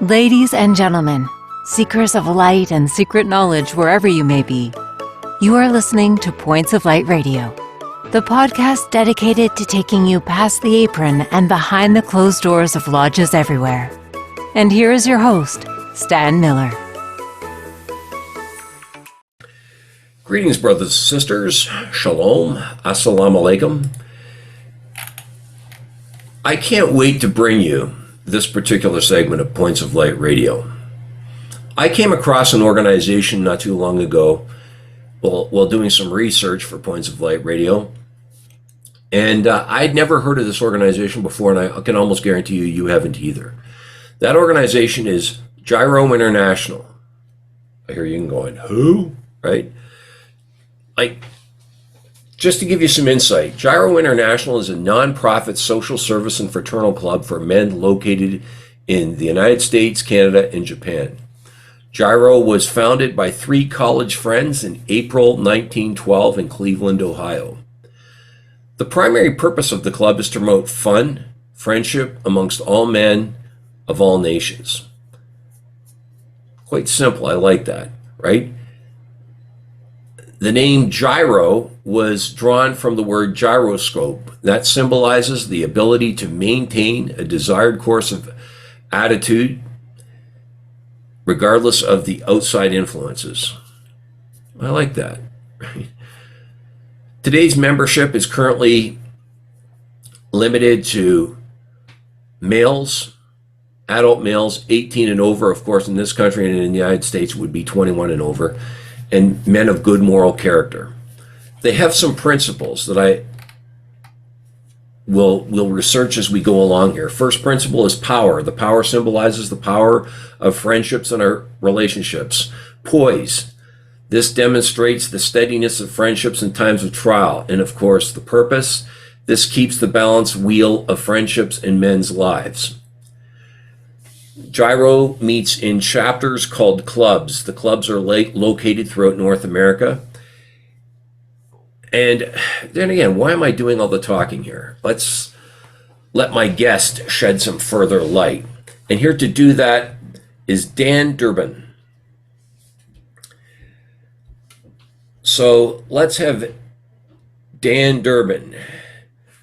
Ladies and gentlemen, seekers of light and secret knowledge wherever you may be, you are listening to Points of Light Radio, the podcast dedicated to taking you past the apron and behind the closed doors of lodges everywhere. And here is your host, Stan Miller. Greetings, brothers and sisters. Shalom. Assalamu alaikum. I can't wait to bring you this particular segment of Points of Light Radio. I came across an organization not too long ago while doing some research for Points of Light Radio, and I'd never heard of this organization before, and I can almost guarantee you haven't either. That organization is Gyro International. I hear you going, who? Right? Just to give you some insight, Gyro International is a non-profit social service and fraternal club for men located in the United States, Canada, and Japan. Gyro was founded by three college friends in April 1912 in Cleveland, Ohio. The primary purpose of the club is to promote fun, friendship amongst all men of all nations. Quite simple, I like that, right? The name gyro was drawn from the word gyroscope. That symbolizes the ability to maintain a desired course of attitude regardless of the outside influences. I like that. Today's membership is currently limited to males, adult males, 18 and over. Of course, in this country and in the United States would be 21 and over. And men of good moral character. They have some principles that I will research as we go along here. First principle is power. The power symbolizes the power of friendships and our relationships. Poise. This demonstrates the steadiness of friendships in times of trial. And of course, the purpose. This keeps the balance wheel of friendships in men's lives. Gyro meets in chapters called clubs. The clubs are located throughout North America. And then again, why am I doing all the talking here? Let's let my guest shed some further light. And here to do that is Dan Durbin. So let's have Dan Durbin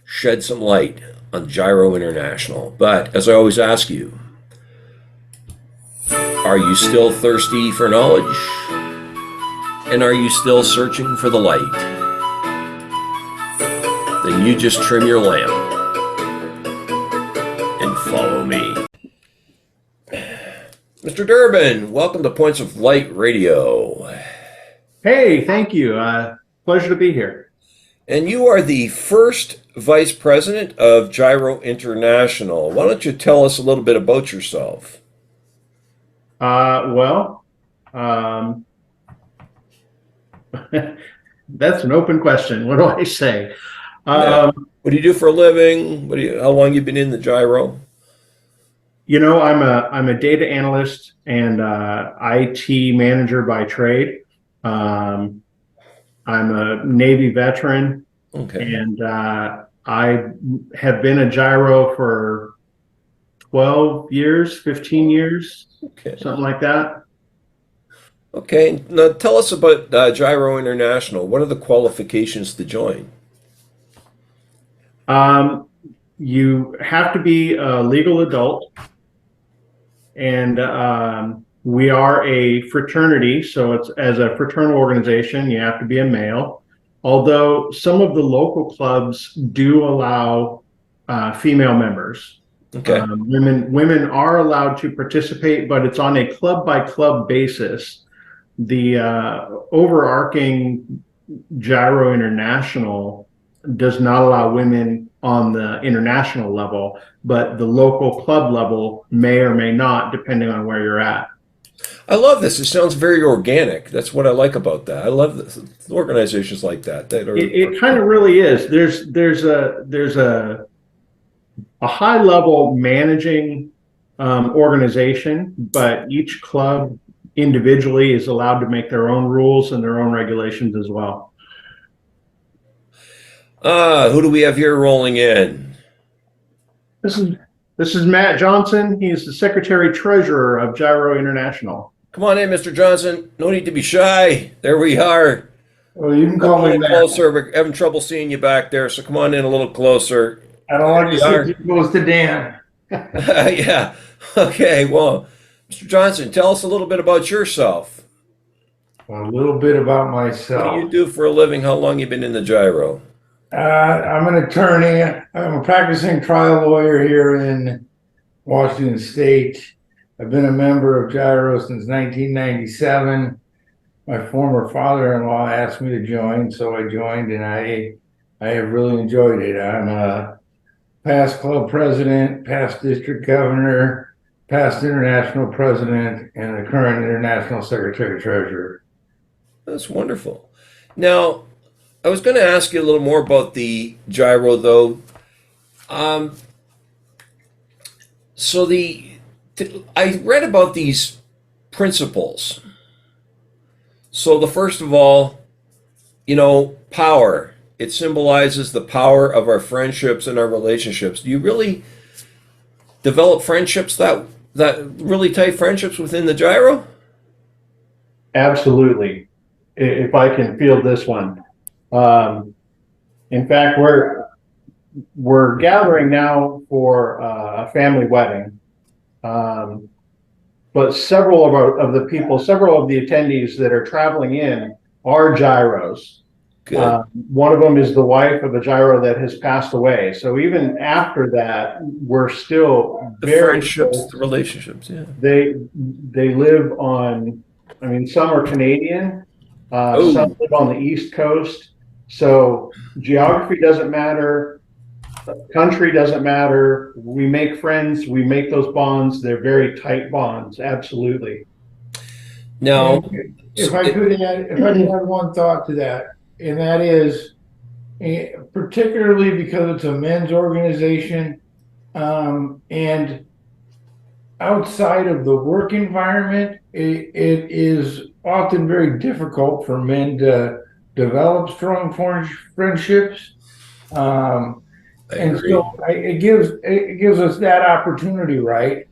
shed some light on Gyro International. But as I always ask you, are you still thirsty for knowledge? And are you still searching for the light? Then you just trim your lamp and follow me. Mr. Durbin, welcome to Points of Light Radio. Hey, thank you. Pleasure to be here. And you are the first vice president of Gyro International. Why don't you tell us a little bit about yourself? That's an open question. What do I say? What do you do for a living? How long you been in the gyro? I'm a data analyst and IT manager by trade. I'm a Navy veteran, Okay. and I have been a gyro for 12 years, 15 years, Okay. something like that. Okay. Now tell us about Gyro International. What are the qualifications to join? You have to be a legal adult, and we are a fraternity, so it's as a fraternal organization, you have to be a male. Although some of the local clubs do allow female members. Okay. Women are allowed to participate, but it's on a club by club basis. The overarching Gyro International does not allow women on the international level, but the local club level may or may not, depending on where you're at. I love this. It sounds very organic. That's what I like about that. I love this. Organizations like that. It kind of really is. There's a high level managing organization, but each club individually is allowed to make their own rules and their own regulations as well. Who do we have here rolling in? This This is Matt Johnson. He's the Secretary Treasurer of Gyro International. Come on in, Mr. Johnson. No need to be shy. There we are. Well, you can Come call a me little Matt. closer. We're having trouble seeing you back there, so come on in a little closer. I don't like to There sit too close to Dan. Yeah. Okay. Well, Mr. Johnson, tell us a little bit about yourself. A little bit about What do myself. you do for a living? How long you been in the gyro? I'm an attorney. I'm a practicing trial lawyer here in Washington State. I've been a member of Gyro since 1997. My former father-in-law asked me to join, so I joined, and I have really enjoyed it. I'm a past club president, past district governor, past international president, and the current international secretary treasurer. That's wonderful. Now, I was going to ask you a little more about the gyro, though. So I read about these principles. So the first of all, power. It symbolizes the power of our friendships and our relationships. Do you really develop friendships that really tight friendships within the gyro? Absolutely. If I can field this one. In fact, we're gathering now for a family wedding. But several of the attendees that are traveling in are gyros. Good. One of them is the wife of a gyro that has passed away. So even after that, we're still The very friendships, close. the relationships, yeah. They live on, some are Canadian, some live on the East Coast. So geography doesn't matter, country doesn't matter. We make friends, we make those bonds. They're very tight bonds, absolutely. Now, If I could add one thought to that, and that is, particularly because it's a men's organization, and outside of the work environment, it is often very difficult for men to develop strong friendships. And so it gives us that opportunity, right?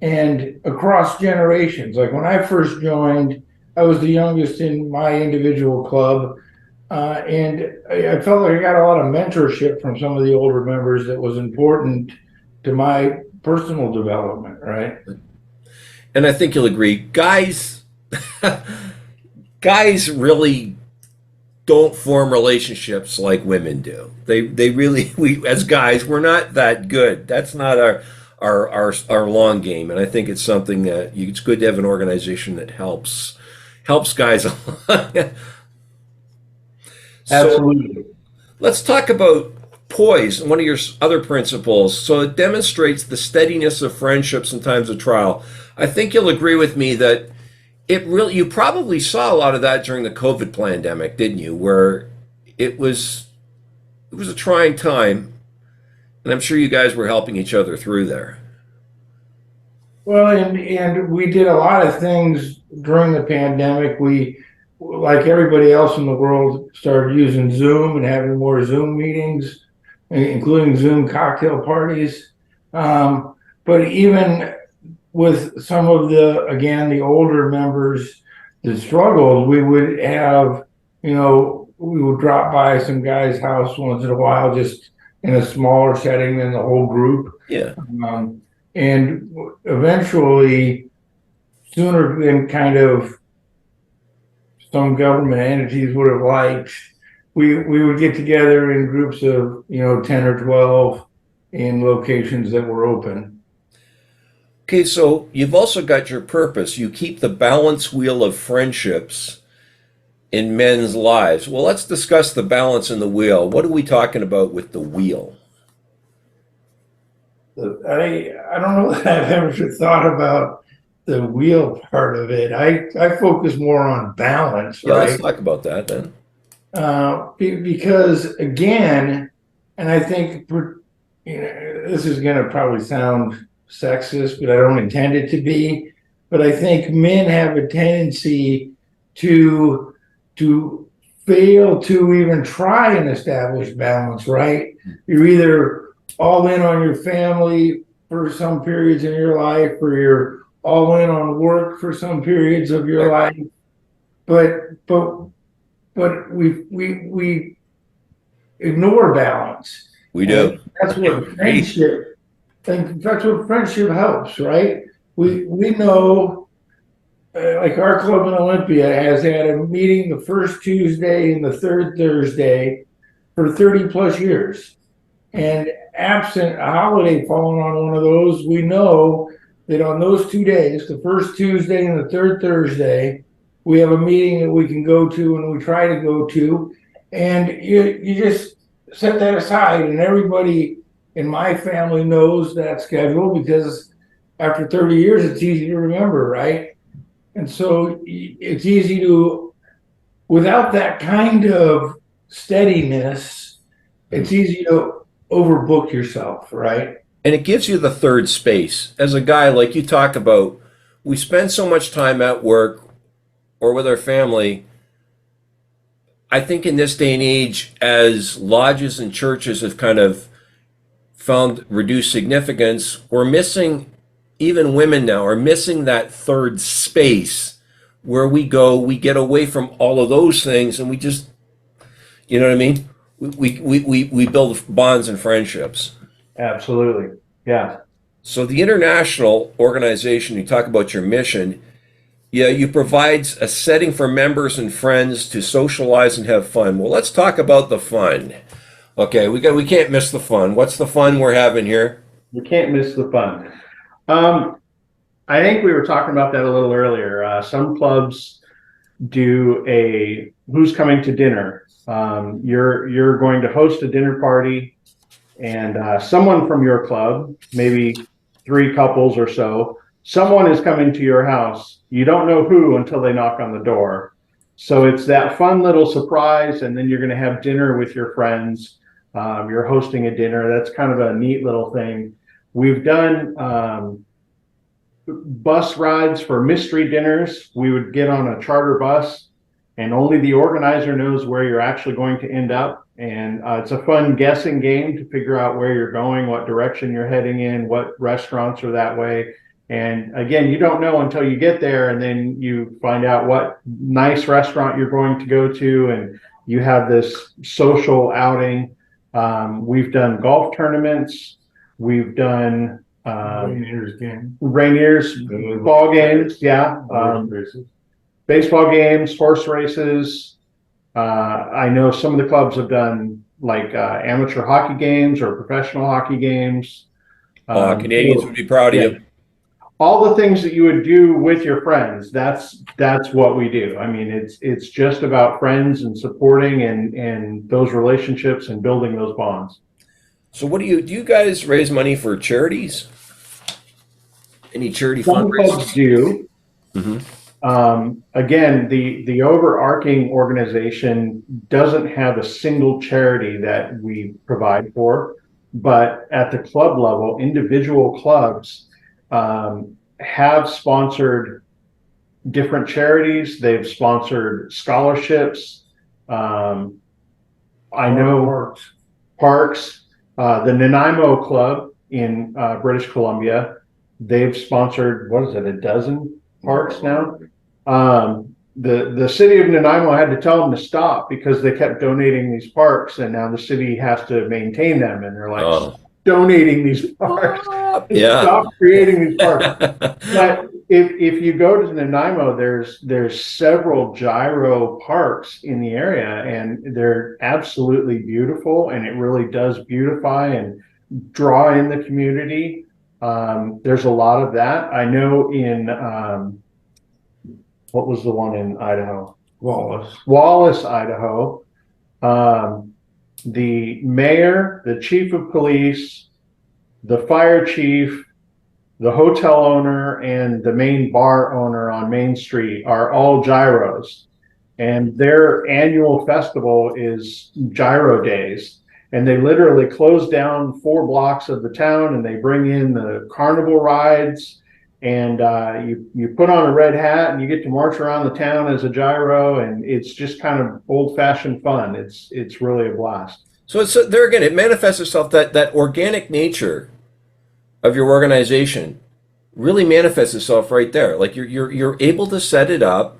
And across generations, like when I first joined, I was the youngest in my individual club. And I felt like I got a lot of mentorship from some of the older members that was important to my personal development, right? and I think you'll agree, guys really don't form relationships like women do. They really, we as guys, we're not that good. That's not our long game, and I think it's something that it's good to have an organization that helps guys along. Absolutely. So let's talk about Poise, one of your other principles. So it demonstrates the steadiness of friendships in times of trial. I think you'll agree with me that you probably saw a lot of that during the COVID pandemic, didn't you? Where it was a trying time, and I'm sure you guys were helping each other through there. Well, and we did a lot of things during the pandemic. We, like everybody else in the world, started using Zoom and having more Zoom meetings, including Zoom cocktail parties. But even with some of the older members that struggled, we would have, we would drop by some guy's house once in a while, just in a smaller setting than the whole group. Yeah. And eventually, sooner than kind of some government entities would have liked, we would get together in groups of 10 or 12 in locations that were open. Okay, so you've also got your purpose. You keep the balance wheel of friendships in men's lives. Well, let's discuss the balance in the wheel. What are we talking about with the wheel? I don't know that I've ever thought about the wheel part of it. I focus more on balance, Yeah, right? let's talk about that then. Because again, and I think this is going to probably sound sexist, but I don't intend it to be. But I think men have a tendency to fail to even try and establish balance, right? You're either all in on your family for some periods in your life, or you're all in on work for some periods of your life. But we ignore balance. We And do. that's I what agree. friendship, and that's what friendship helps, right? We know, like our club in Olympia has had a meeting the first Tuesday and the third Thursday for 30 plus years. And absent a holiday falling on one of those, we know that on those 2 days, the first Tuesday and the third Thursday, we have a meeting that we can go to and we try to go to. And you just set that aside, and everybody in my family knows that schedule because after 30 years, it's easy to remember, right? And so it's easy to, without that kind of steadiness, it's easy to overbook yourself, right? And it gives you the third space. As a guy, like you talk about, we spend so much time at work or with our family. I think in this day and age, as lodges and churches have kind of found reduced significance, we're missing, even women now are missing that third space where we go, we get away from all of those things, and we just, you know what I mean? We build bonds and friendships. Absolutely. Yeah. So the international organization, you talk about your mission, yeah, you provide a setting for members and friends to socialize and have fun. Well, let's talk about the fun. Okay, we can't miss the fun. What's the fun we're having here? You can't miss the fun. I think we were talking about that a little earlier. Some clubs do a who's coming to dinner. You're going to host a dinner party, and someone from your club, maybe three couples or so, someone is coming to your house. You don't know who until they knock on the door. So it's that fun little surprise, and then you're going to have dinner with your friends. You're hosting a dinner. That's kind of a neat little thing. We've done bus rides for mystery dinners. We would get on a charter bus, and only the organizer knows where you're actually going to end up. And it's a fun guessing game to figure out where you're going, what direction you're heading in, what restaurants are that way. And again, you don't know until you get there, and then you find out what nice restaurant you're going to go to, and you have this social outing. We've done golf tournaments. We've done Rainier's ball games, yeah. Baseball games, horse races. I know some of the clubs have done like amateur hockey games or professional hockey games. Canadians would be proud of Yeah. you. All the things that you would do with your friends, that's what we do. I mean, it's just about friends and supporting and those relationships and building those bonds. So what do you guys raise money for charities? Any charity Some clubs fundraisers? do. Mm-hmm. Again, the overarching organization doesn't have a single charity that we provide for, but at the club level, individual clubs have sponsored different charities. They've sponsored scholarships. I know parks. The Nanaimo Club in British Columbia, they've sponsored, what is it, a dozen parks now? The city of Nanaimo had to tell them to stop because they kept donating these parks, and now the city has to maintain them, and they're like, Oh. donating these parks. Yeah. Stop creating these parks. But if you go to Nanaimo, there's several gyro parks in the area, and they're absolutely beautiful, and it really does beautify and draw in the community. There's a lot of that. I know in what was the one in Idaho? Wallace, Idaho. The mayor, the chief of police, the fire chief, the hotel owner, and the main bar owner on Main Street are all gyros. And their annual festival is Gyro Days. And they literally close down 4 blocks of the town, and they bring in the carnival rides. And you put on a red hat and you get to march around the town as a gyro, and it's just kind of old-fashioned fun. It's really a blast. So it's there again. It manifests itself that organic nature of your organization really manifests itself right there. Like you're able to set it up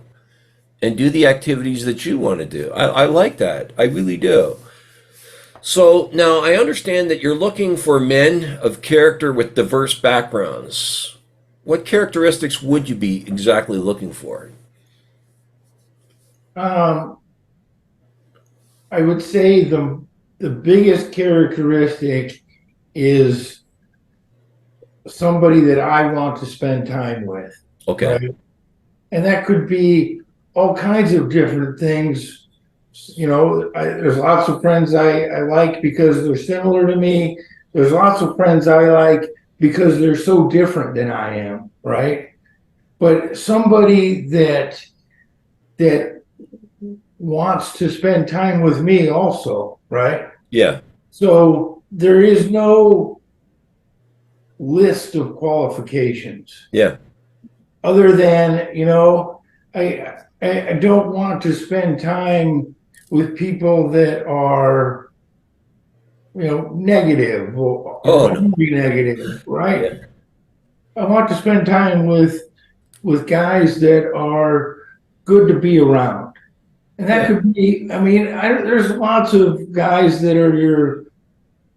and do the activities that you want to do. I like that. I really do. So now I understand that you're looking for men of character with diverse backgrounds. What characteristics would you be exactly looking for? Um, I would say the biggest characteristic is somebody that I want to spend time with, Okay. right? And that could be all kinds of different things. There's lots of friends I like because they're similar to me. There's lots of friends I like because they're so different than I am, right? But somebody that wants to spend time with me also, right? Yeah. So there is no list of qualifications Yeah. other than, I don't want to spend time with people that are, negative Oh or no. only negative, right? Yeah. I want to spend time with guys that are good to be around. And that Yeah. could be, there's lots of guys that are your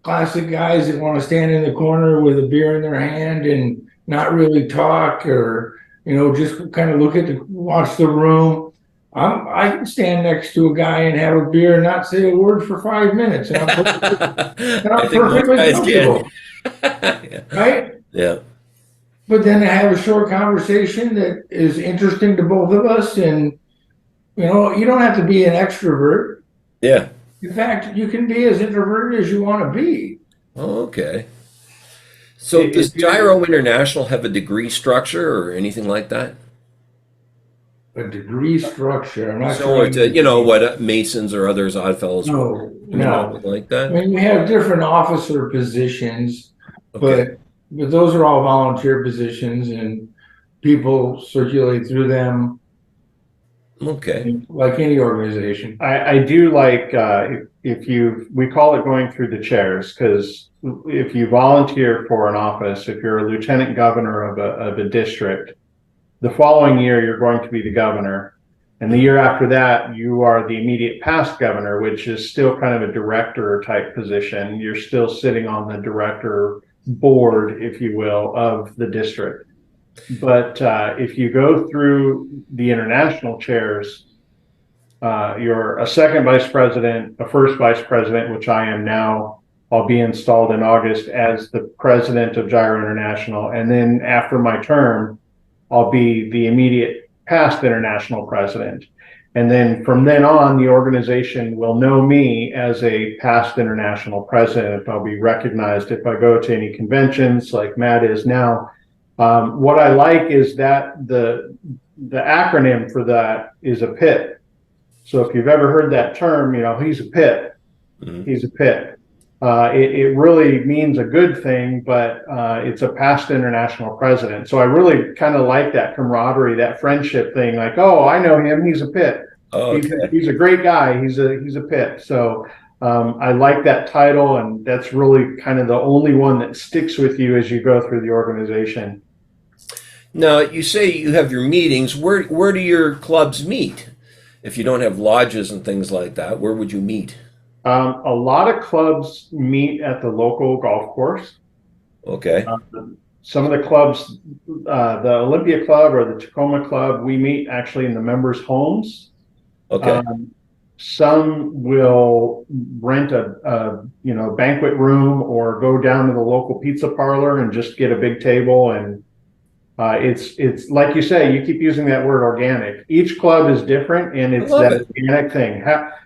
classic guys that want to stand in the corner with a beer in their hand and not really talk or, just kind of watch the room. I can stand next to a guy and have a beer and not say a word for 5 minutes. And I I'm think most perfectly guys can. comfortable, right? Yeah. But then I have a short conversation that is interesting to both of us. And, you don't have to be an extrovert. Yeah. In fact, you can be as introverted as you want to be. Oh, okay. So does Gyro International have a degree structure or anything like that? A degree structure. I'm not Similar sure. to, what Masons or others, Oddfellows, No, anything no. like I that? mean, we have different officer positions, Okay. but those are all volunteer positions, and people circulate through them Okay. like any organization. I do like we call it going through the chairs, because if you volunteer for an office, if you're a lieutenant governor of a district, the following year you're going to be the governor, and the year after that you are the immediate past governor, which is still kind of a director type position. You're still sitting on the director board, if you will, of the district. But if you go through the international chairs, you're a second vice president, a first vice president, which I am now. I'll be installed in August as the president of Gyro International. And then after my term, I'll be the immediate past international president. And then from then on, the organization will know me as a past international president. I'll be recognized if I go to any conventions like Matt is now. What I like is that the acronym for that is a PIT. So if you've ever heard that term, he's a PIT. Mhm. He's a PIT. It really means a good thing, but it's a past international president. So I really kind of like that camaraderie, that friendship thing. Like, oh, I know him. He's a PIT. Oh, okay. He's a great guy. He's a PIT. So I like that title, and that's really kind of the only one that sticks with you as you go through the organization. Now, you say you have your meetings. Where do your clubs meet? If you don't have lodges and things like that, where would you meet? A lot of clubs meet at the local golf course. Okay. Some of the clubs, the Olympia Club or the Tacoma Club, we meet actually in the members' homes. Okay. Some will rent a banquet room or go down to the local pizza parlor and just get a big table. And it's like you say, you keep using that word organic. Each club is different, and it's that organic thing.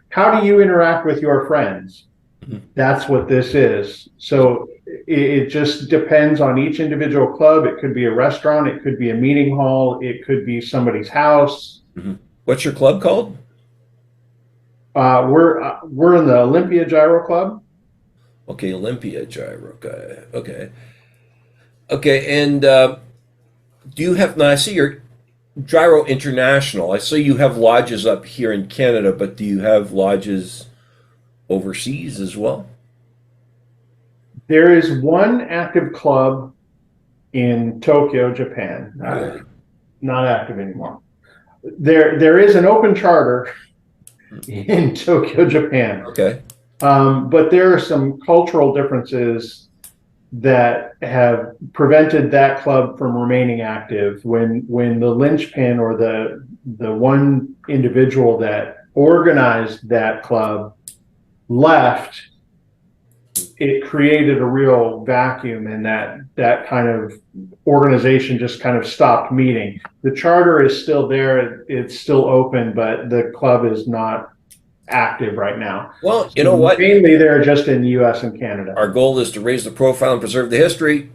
How do you interact with your friends? Mhm. That's what this is. So it just depends on each individual club. It could be a restaurant, it could be a meeting hall, it could be somebody's house. Mhm. What's your club called? We're in the Olympia Gyro Club. Okay, Olympia Gyro. Okay. Okay. Okay. And do you have? Now I see your Gyro International. I see you have lodges up here in Canada, but do you have lodges overseas as well? There is one active club in Tokyo, Japan. Really? Not active anymore. There is an open charter in Tokyo, Japan. Okay. But there are some cultural differences that have prevented that club from remaining active. When the linchpin or the one individual that organized that club left, it created a real vacuum, and that kind of organization just kind of stopped meeting. The charter is still there, it's still open, but the club is not active right now. Well, you So know what? mainly they're just in the US and Canada. Our goal is to raise the profile and preserve the history.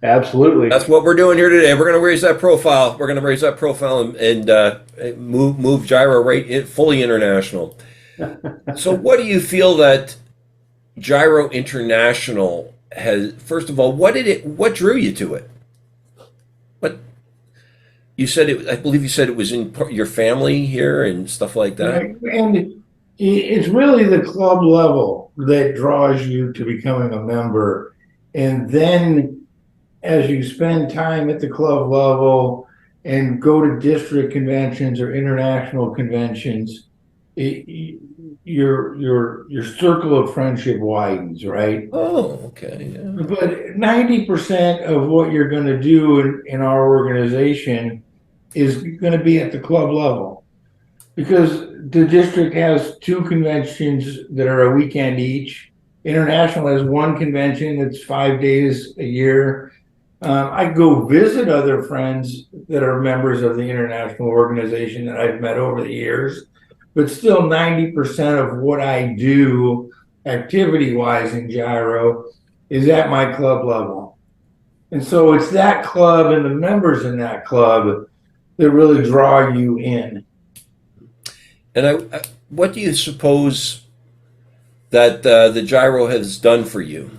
Absolutely. That's what we're doing here today. We're going to raise that profile. We're going to raise that profile and move Gyro right fully international. So, what do you feel that Gyro International has? First of all, what drew you to it? What you said it? I believe you said it was in your family here and stuff like that. And it's really the club level that draws you to becoming a member. And then as you spend time at the club level and go to district conventions or international conventions, your circle of friendship widens, right? Oh, okay. Yeah. But 90% of what you're going to do in our organization is going to be at the club level, because the district has 2 conventions that are a weekend each. International has 1 convention that's 5 days a year. I go visit other friends that are members of the international organization that I've met over the years, but still 90% of what I do activity-wise in Gyro is at my club level. And so it's that club and the members in that club that really draw you in. And what do you suppose that the Gyro has done for you?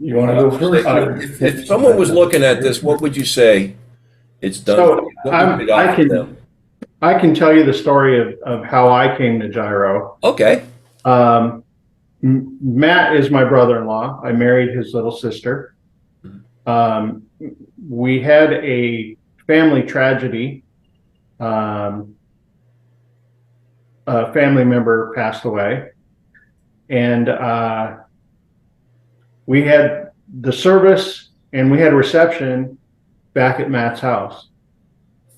You want to go first? If someone was looking at this, what would you say it's done? So So I can tell you the story of how I came to Gyro. okay. Matt is my brother-in-law. I married his little sister. We had a family tragedy. A family member passed away, and we had the service and we had a reception back at Matt's house.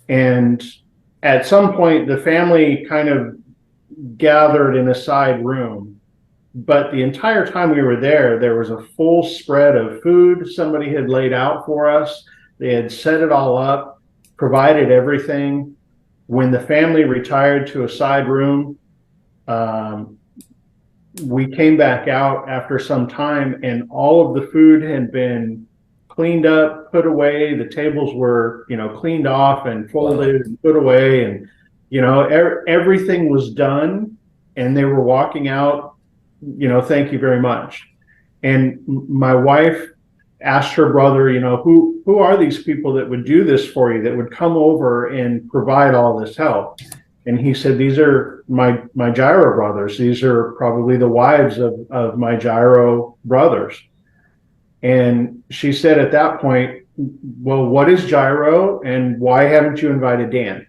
And at some point, the family kind of gathered in a side room. But the entire time we were there was a full spread of food somebody had laid out for us. They had set it all up, provided everything. When the family retired to a side room, we came back out after some time, and all of the food had been cleaned up, put away. The tables were, cleaned off and folded and put away, and everything was done. And they were walking out, thank you very much. And my wife asked her brother, who are these people that would do this for you, that would come over and provide all this help? And he said, these are my Gyro brothers. These are probably the wives of my Gyro brothers. And she said at that point, well, what is Gyro and why haven't you invited Dan?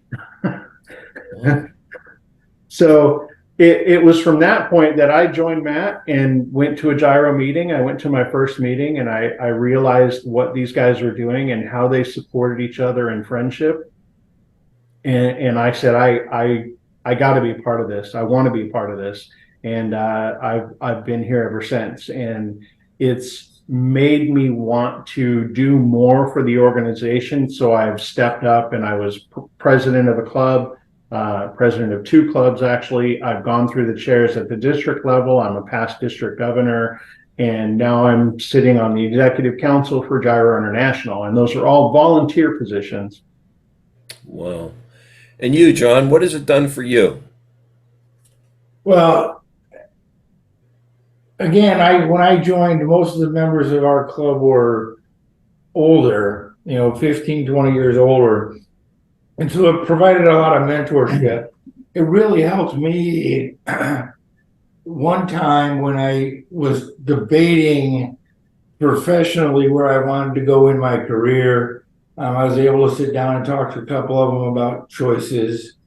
So it was from that point that I joined Matt and went to a Gyro meeting. I went to my first meeting, and I realized what these guys were doing and how they supported each other in friendship. And I said, I got to be a part of this. I want to be a part of this. And I've been here ever since. And it's made me want to do more for the organization. So I've stepped up, and I was president of a club. President of 2 clubs, actually. I've gone through the chairs at the district level. I'm a past district governor, and now I'm sitting on the executive council for Gyro International, and those are all volunteer positions. Wow. And you, John, what has it done for you? Well, again, when I joined, most of the members of our club were older, 15, 20 years older. And so it provided a lot of mentorship. It really helped me. One time when I was debating professionally where I wanted to go in my career. I was able to sit down and talk to a couple of them about choices,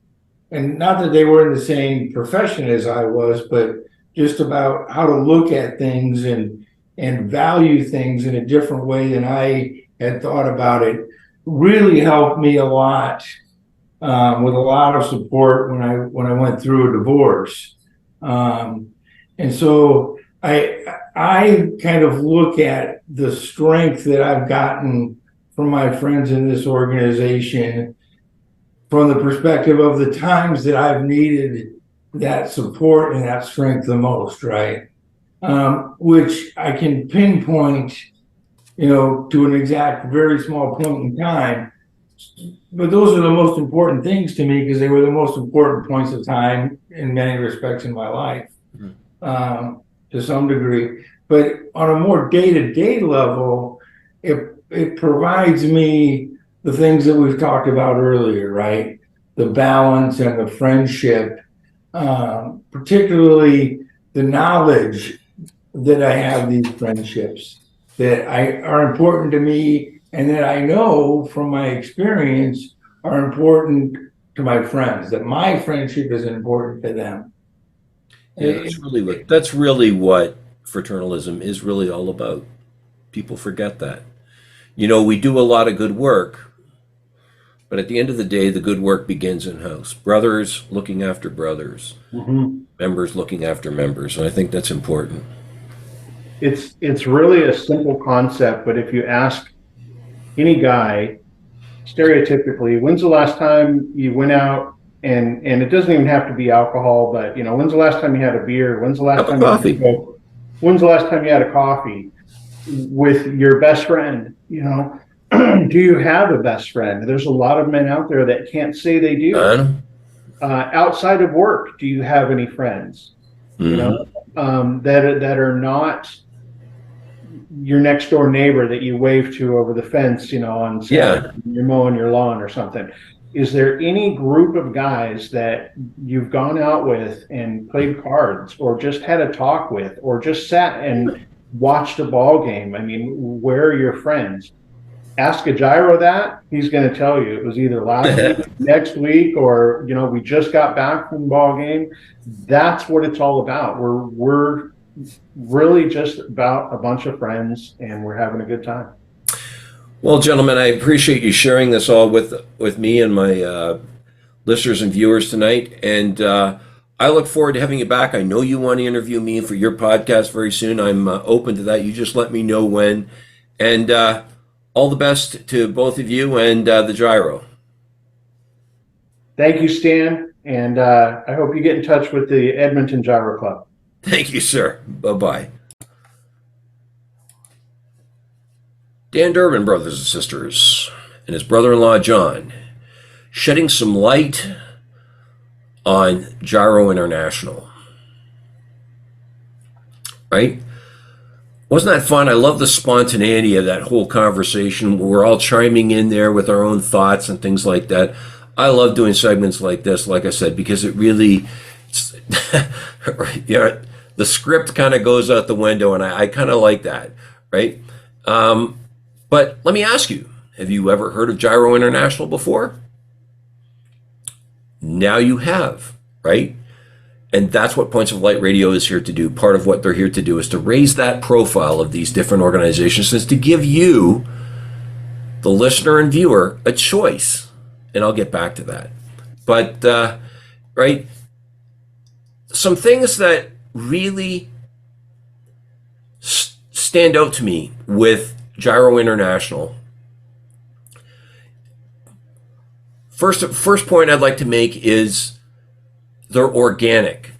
and not that they were in the same profession as I was, but just about how to look at things and value things in a different way than I had thought about it. Really helped me a lot, with a lot of support when I went through a divorce. And so I kind of look at the strength that I've gotten from my friends in this organization from the perspective of the times that I've needed that support and that strength the most, right? Which I can pinpoint, to an exact, very small point in time. But those are the most important things to me because they were the most important points of time in many respects in my life, to some degree. But on a more day-to-day level, it provides me the things that we've talked about earlier, right? The balance and the friendship, particularly the knowledge that I have these friendships that are important to me and that I know from my experience are important to my friends, that my friendship is important to them. Yeah, that's really what fraternalism is really all about. People forget that. We do a lot of good work, but at the end of the day, the good work begins in house. Brothers looking after brothers, members looking after members, and I think that's important. It's really a simple concept, but if you ask any guy, stereotypically, when's the last time you went out and it doesn't even have to be alcohol, but when's the last time you had a beer? When's the last time when's the last time you had a coffee with your best friend? Do you have a best friend? There's a lot of men out there that can't say they do. Outside of work, do you have any friends? That are not your next door neighbor that you wave to over the fence, on Saturday, you're mowing your lawn or something. Is there any group of guys that you've gone out with and played cards or just had a talk with or just sat and watched a ball game? I mean, where are your friends? Ask a Gyro that, he's going to tell you it was either last week, next week, or we just got back from the ball game. That's what it's all about. We're really just about a bunch of friends, and we're having a good time. Well, gentlemen, I appreciate you sharing this all with me and my listeners and viewers tonight, and I look forward to having you back. I know you want to interview me for your podcast very soon. I'm open to that. You just let me know when, and all the best to both of you and the Gyro. Thank you, Stan, and I hope you get in touch with the Edmonton Gyro Club. Thank you, sir. Bye-bye. Dan Durbin, brothers and sisters, and his brother-in-law, John, shedding some light on Gyro International. Right? Wasn't that fun? I love the spontaneity of that whole conversation. We're all chiming in there with our own thoughts and things like that. I love doing segments like this, like I said, because it really, the script kind of goes out the window, and I kind of like that, right? But let me ask you, have you ever heard of Gyro International before? Now you have, right? And that's what Points of Light Radio is here to do. Part of what they're here to do is to raise that profile of these different organizations, is to give you, the listener and viewer, a choice. And I'll get back to that. But, right, some things that really stand out to me with Gyro International. First point I'd like to make is they're organic.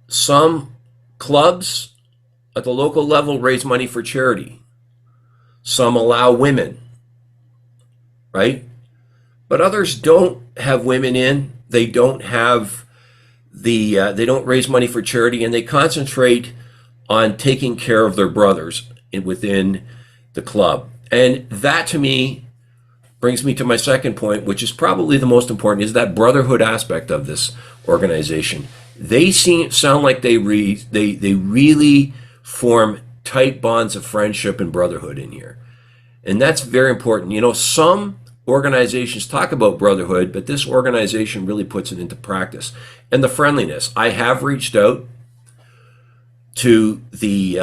Some clubs at the local level raise money for charity. Some allow women, right? But others don't have women in. They don't have they don't raise money for charity, and they concentrate on taking care of their brothers within the club. And that, to me, brings me to my second point, which is probably the most important, is that brotherhood aspect of this organization. They sound like they really form tight bonds of friendship and brotherhood in here. And that's very important. You know, some organizations talk about brotherhood, but this organization really puts it into practice. And the friendliness. I have reached out to the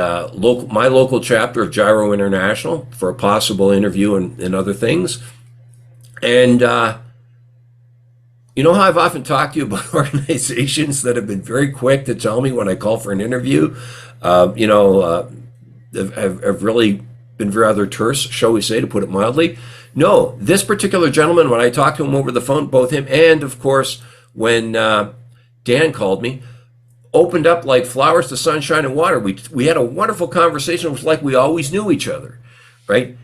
my local chapter of Gyro International for a possible interview and other things. And you know how I've often talked to you about organizations that have been very quick to tell me when I call for an interview, have really been rather terse, shall we say, to put it mildly. No, this particular gentleman, when I talked to him over the phone, both him and, of course, when Dan called me, opened up like flowers to sunshine and water. We had a wonderful conversation. It was like we always knew each other, right?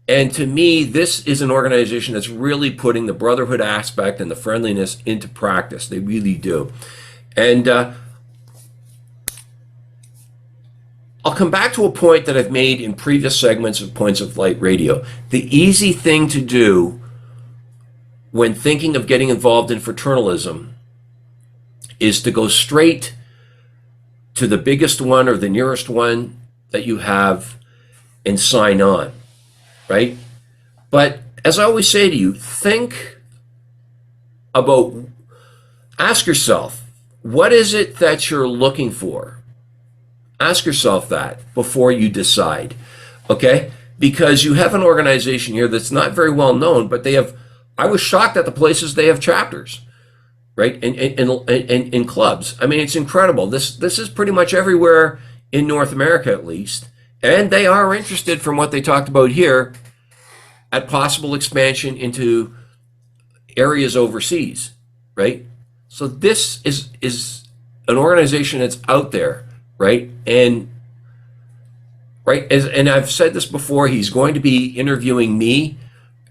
And to me, this is an organization that's really putting the brotherhood aspect and the friendliness into practice. They really do. And I'll come back to a point that I've made in previous segments of Points of Light Radio. The easy thing to do when thinking of getting involved in fraternalism is to go straight to the biggest one or the nearest one that you have and sign on, right? But as I always say to you, ask yourself, what is it that you're looking for? Ask yourself that before you decide, okay? Because you have an organization here that's not very well known, but I was shocked at the places they have chapters, right? In clubs. I mean, it's incredible. This is pretty much everywhere in North America, at least. And they are interested, from what they talked about here, at possible expansion into areas overseas, right? So this is an organization that's out there, right? And I've said this before, he's going to be interviewing me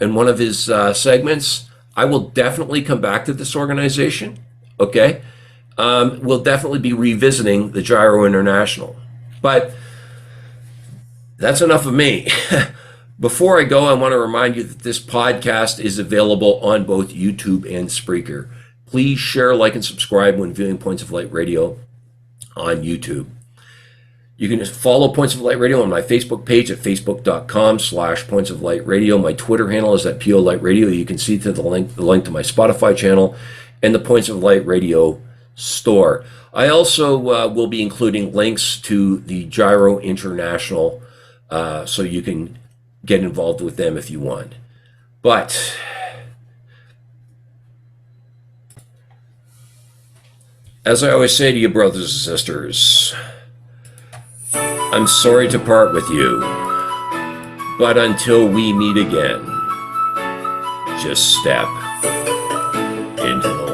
in one of his segments. I will definitely come back to this organization, okay? We'll definitely be revisiting the Gyro International. But that's enough of me. Before I go, I want to remind you that this podcast is available on both YouTube and Spreaker. Please share, like, and subscribe when viewing Points of Light Radio on YouTube. You can just follow Points of Light Radio on my Facebook page at facebook.com/Points of Light Radio. My Twitter handle is at PO Light Radio. You can see the link to my Spotify channel and the Points of Light Radio store. I also will be including links to the Gyro International, so you can get involved with them if you want. But as I always say to you, brothers and sisters, I'm sorry to part with you, but until we meet again, just step into the